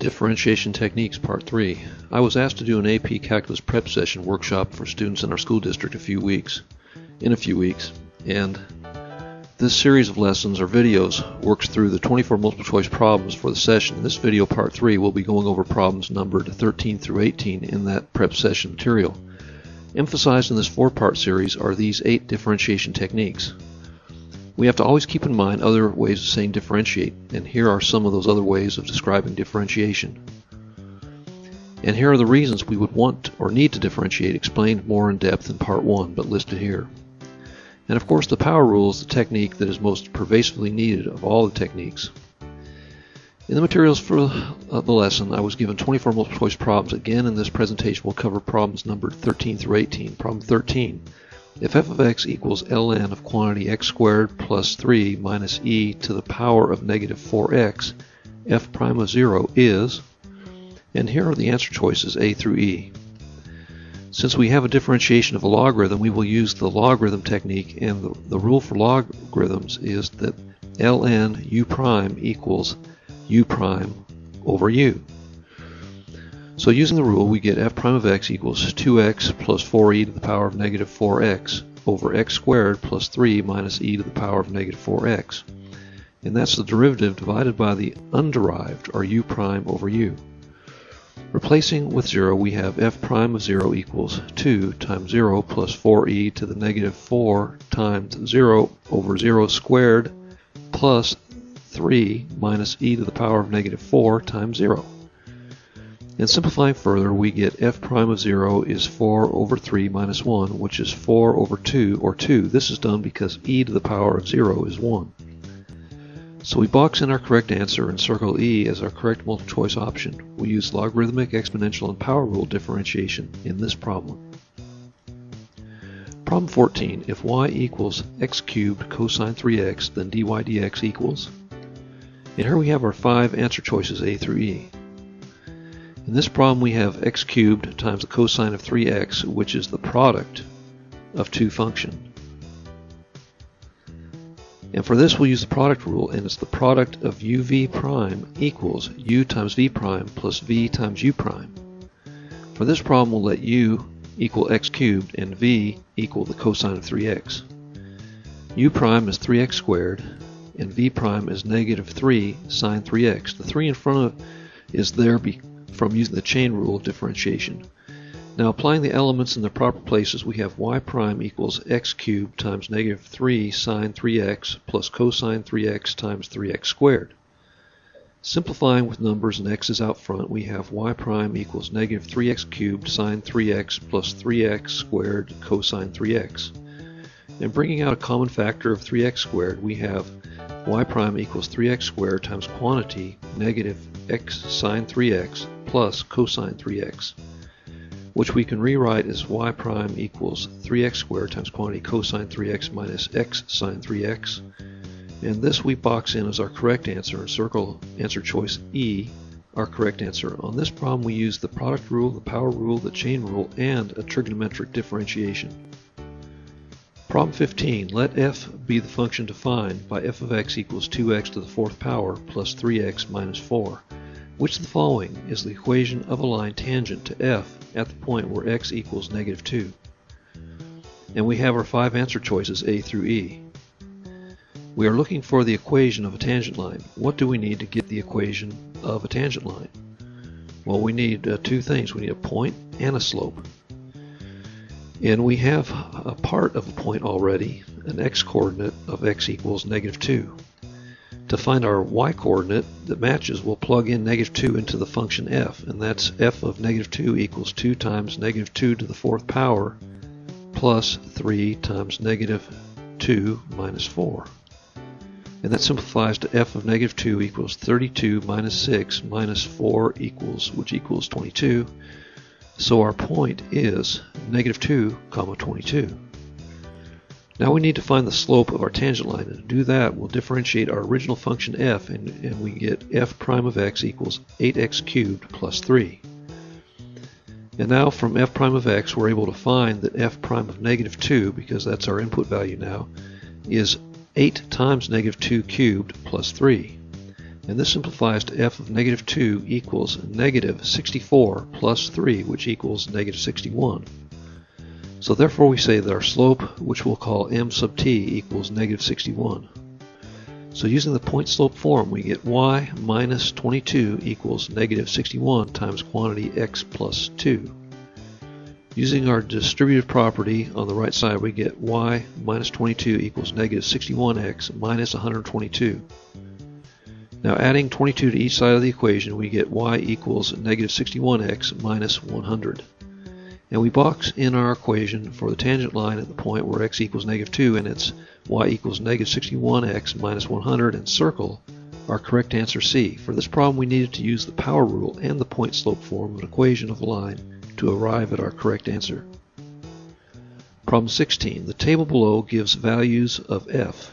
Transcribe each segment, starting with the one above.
Differentiation Techniques Part 3. I was asked to do an AP Calculus prep session workshop for students in our school district in a few weeks, and this series of lessons or videos works through the 24 multiple choice problems for the session. In this video, Part 3, we'll be going over problems numbered 13 through 18 in that prep session material. Emphasized in this 4-part series are these 8 differentiation techniques. We have to always keep in mind other ways of saying differentiate, and here are some of those other ways of describing differentiation. And here are the reasons we would want or need to differentiate, explained more in depth in Part 1, but listed here. And of course, the power rule is the technique that is most pervasively needed of all the techniques. In the materials for the lesson, I was given 24 multiple choice problems. Again, in this presentation, we'll cover problems numbered 13 through 18. Problem 13. If f of x equals ln of quantity x squared plus 3 minus e to the power of negative 4x, f prime of 0 is, and here are the answer choices A through E. Since we have a differentiation of a logarithm, we will use the logarithm technique, and the rule for logarithms is that ln u prime equals u prime over u. So using the rule, we get f prime of x equals 2x plus 4e to the power of negative 4x over x squared plus 3 minus e to the power of negative 4x. And that's the derivative divided by the underived, or u prime over u. Replacing with 0, we have f prime of 0 equals 2 times 0 plus 4e to the negative 4 times 0 over 0 squared plus 3 minus e to the power of negative 4 times 0. And simplifying further, we get f prime of 0 is 4 over 3 minus 1, which is 4 over 2, or 2. This is done because e to the power of 0 is 1. So we box in our correct answer and circle E as our correct multiple choice option. We use logarithmic, exponential, and power rule differentiation in this problem. Problem 14. If y equals x cubed cosine 3x, then dy dx equals. And here we have our 5 answer choices A through E. In this problem, we have x cubed times the cosine of 3x, which is the product of two functions. And for this, we'll use the product rule, and it's the product of uv prime equals u times v prime plus v times u prime. For this problem, we'll let u equal x cubed and v equal the cosine of 3x. U prime is 3x squared, and v prime is negative 3 sine 3x. The 3 in front of is there from using the chain rule of differentiation. Now, applying the elements in their proper places, we have y prime equals x cubed times negative 3 sine 3x plus cosine 3x times 3x squared. Simplifying with numbers and x's out front, we have y prime equals negative 3x cubed sine 3x plus 3x squared cosine 3x. And bringing out a common factor of 3x squared, we have y prime equals 3x squared times quantity negative x sine 3x plus cosine 3x, which we can rewrite as y prime equals 3x squared times quantity cosine 3x minus x sine 3x. And this we box in as our correct answer and circle answer choice E, our correct answer. On this problem, we use the product rule, the power rule, the chain rule, and a trigonometric differentiation. Problem 15. Let f be the function defined by f of x equals 2x to the 4th power plus 3x minus 4. Which of the following is the equation of a line tangent to f at the point where x equals negative 2? And we have our 5 answer choices A through E. We are looking for the equation of a tangent line. What do we need to get the equation of a tangent line? Well, we need two things. We need a point and a slope. And we have a part of a point already, an x-coordinate of x equals negative 2. To find our y-coordinate that matches, we'll plug in negative 2 into the function f, and that's f of negative 2 equals 2 times negative 2 to the 4th power plus 3 times negative 2 minus 4. And that simplifies to f of negative 2 equals 32 minus 6 minus 4 equals, which equals 22. So our point is negative 2, 22. Now we need to find the slope of our tangent line, and to do that, we'll differentiate our original function f, and we get f prime of x equals 8x cubed plus 3. And now from f prime of x, we're able to find that f prime of negative 2, because that's our input value now, is 8 times negative 2 cubed plus 3. And this simplifies to f of negative 2 equals negative 64 plus 3, which equals negative 61. So therefore we say that our slope, which we'll call m sub t, equals negative 61. So using the point slope form, we get y minus 22 equals negative 61 times quantity x plus 2. Using our distributive property on the right side, we get y minus 22 equals negative 61x minus 122. Now adding 22 to each side of the equation, we get y equals negative 61x minus 100. And we box in our equation for the tangent line at the point where x equals negative 2, and it's y equals negative 61x minus 100, and circle our correct answer C. For this problem, we needed to use the power rule and the point slope form of an equation of a line to arrive at our correct answer. Problem 16. The table below gives values of f,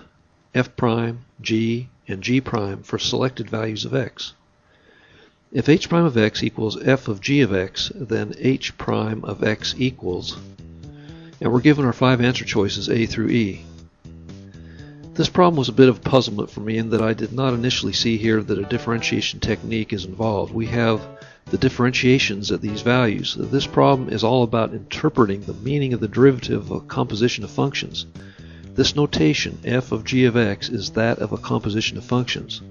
f prime, g, and g prime for selected values of x. If h prime of x equals f of g of x, then h prime of x equals, and we're given our 5 answer choices A through E. This problem was a bit of a puzzlement for me in that I did not initially see here that a differentiation technique is involved. We have the differentiations at these values. This problem is all about interpreting the meaning of the derivative of a composition of functions. This notation, f of g of x, is that of a composition of functions.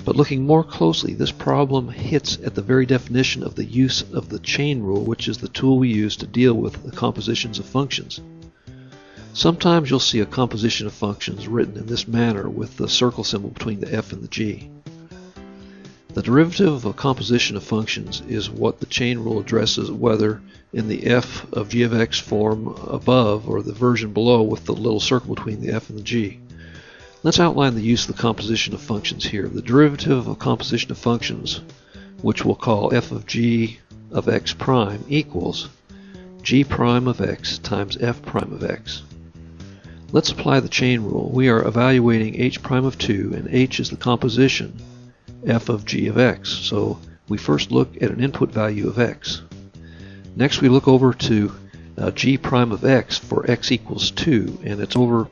But looking more closely, this problem hits at the very definition of the use of the chain rule, which is the tool we use to deal with the compositions of functions. Sometimes you'll see a composition of functions written in this manner with the circle symbol between the f and the g. The derivative of a composition of functions is what the chain rule addresses, whether in the f of g of x form above or the version below with the little circle between the f and the g. Let's outline the use of the composition of functions here. The derivative of a composition of functions, which we'll call f of g of x prime, equals g prime of x times f prime of x. Let's apply the chain rule. We are evaluating h prime of 2, and h is the composition f of g of x. So we first look at an input value of x. Next we look over to g prime of x for x equals 2, and it's over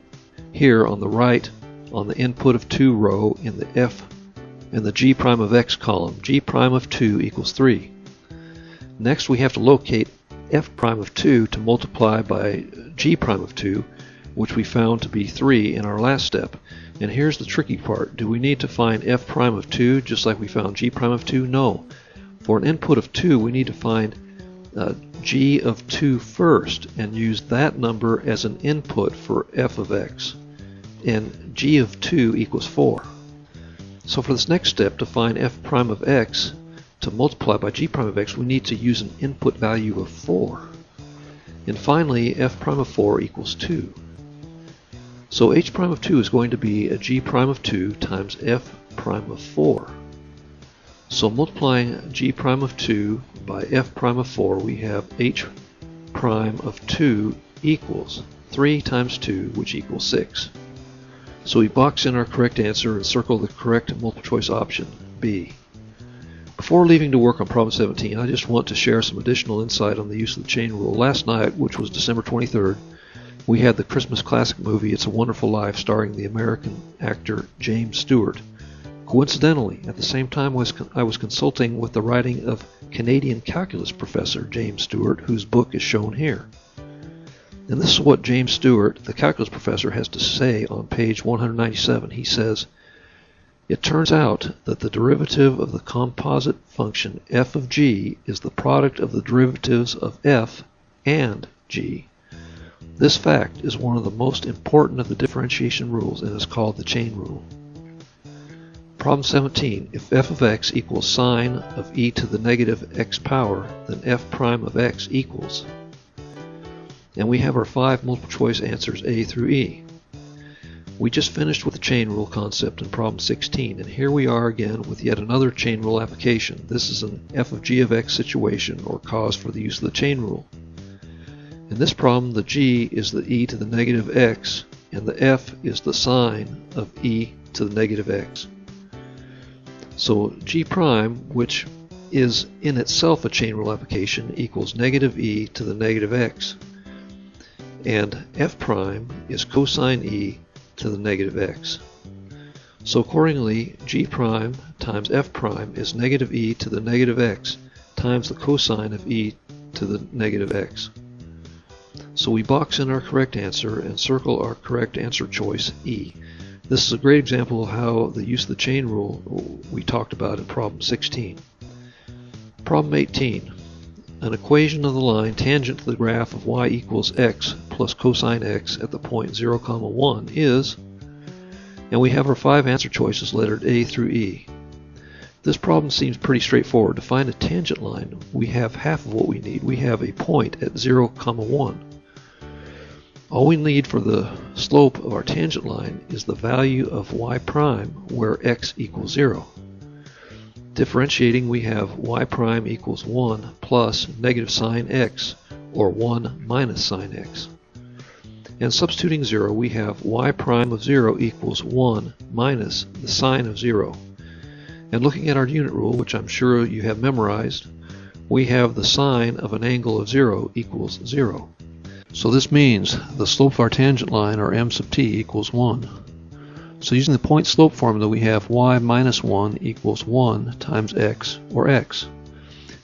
here on the right on the input of 2 row in the f and the g prime of x column. G prime of 2 equals 3. Next we have to locate f prime of 2 to multiply by g prime of 2, which we found to be 3 in our last step. And here's the tricky part. Do we need to find f prime of 2 just like we found g prime of 2? No. For an input of 2, we need to find g of 2 first and use that number as an input for f of x. And g of 2 equals 4. So for this next step, to find f prime of x to multiply by g prime of x, we need to use an input value of 4. And finally, f prime of 4 equals 2. So h prime of 2 is going to be a g prime of 2 times f prime of 4. So multiplying g prime of 2 by f prime of 4, we have h prime of 2 equals 3 times 2, which equals 6. So we box in our correct answer and circle the correct multiple choice option, B. Before leaving to work on problem 17, I just want to share some additional insight on the use of the chain rule. Last night, which was December 23rd, we had the Christmas classic movie It's a Wonderful Life starring the American actor James Stewart. Coincidentally, at the same time I was consulting with the writing of Canadian calculus professor James Stewart, whose book is shown here. And this is what James Stewart, the calculus professor, has to say on page 197. He says, "It turns out that the derivative of the composite function f of g is the product of the derivatives of f and g. This fact is one of the most important of the differentiation rules and is called the chain rule." Problem 17. If f of x equals sine of e to the negative x power, then f prime of x equals. And we have our 5 multiple choice answers A through E. We just finished with the chain rule concept in problem 16, and here we are again with yet another chain rule application. This is an f of g of x situation, or cause for the use of the chain rule. In this problem, the g is the e to the negative x, and the f is the sine of e to the negative x. So g prime, which is in itself a chain rule application, equals negative e to the negative x. And f prime is cosine e to the negative x. So accordingly, g prime times f prime is negative e to the negative x times the cosine of e to the negative x. So we box in our correct answer and circle our correct answer choice, E. This is a great example of how the use of the chain rule we talked about in problem 16. Problem 18. An equation of the line tangent to the graph of y equals x plus cosine x at the point 0, 1 is, and we have our 5 answer choices lettered A through E. This problem seems pretty straightforward. To find a tangent line, we have half of what we need. We have a point at 0, 1. All we need for the slope of our tangent line is the value of y prime where x equals 0. Differentiating, we have y prime equals 1 plus negative sine x, or 1 minus sine x. And substituting 0, we have y prime of 0 equals 1 minus the sine of 0. And looking at our unit rule, which I'm sure you have memorized, we have the sine of an angle of 0 equals 0. So this means the slope of our tangent line, or m sub t, equals 1. So using the point slope formula, we have y minus 1 equals 1 times x, or x.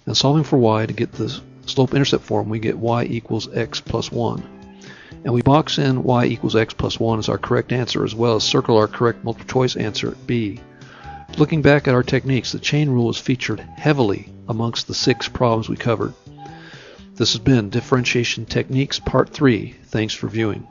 And solving for y to get the slope-intercept form, we get y equals x plus 1. And we box in y equals x plus 1 as our correct answer, as well as circle our correct multiple choice answer, B. Looking back at our techniques, the chain rule is featured heavily amongst the 6 problems we covered. This has been Differentiation Techniques Part 3. Thanks for viewing.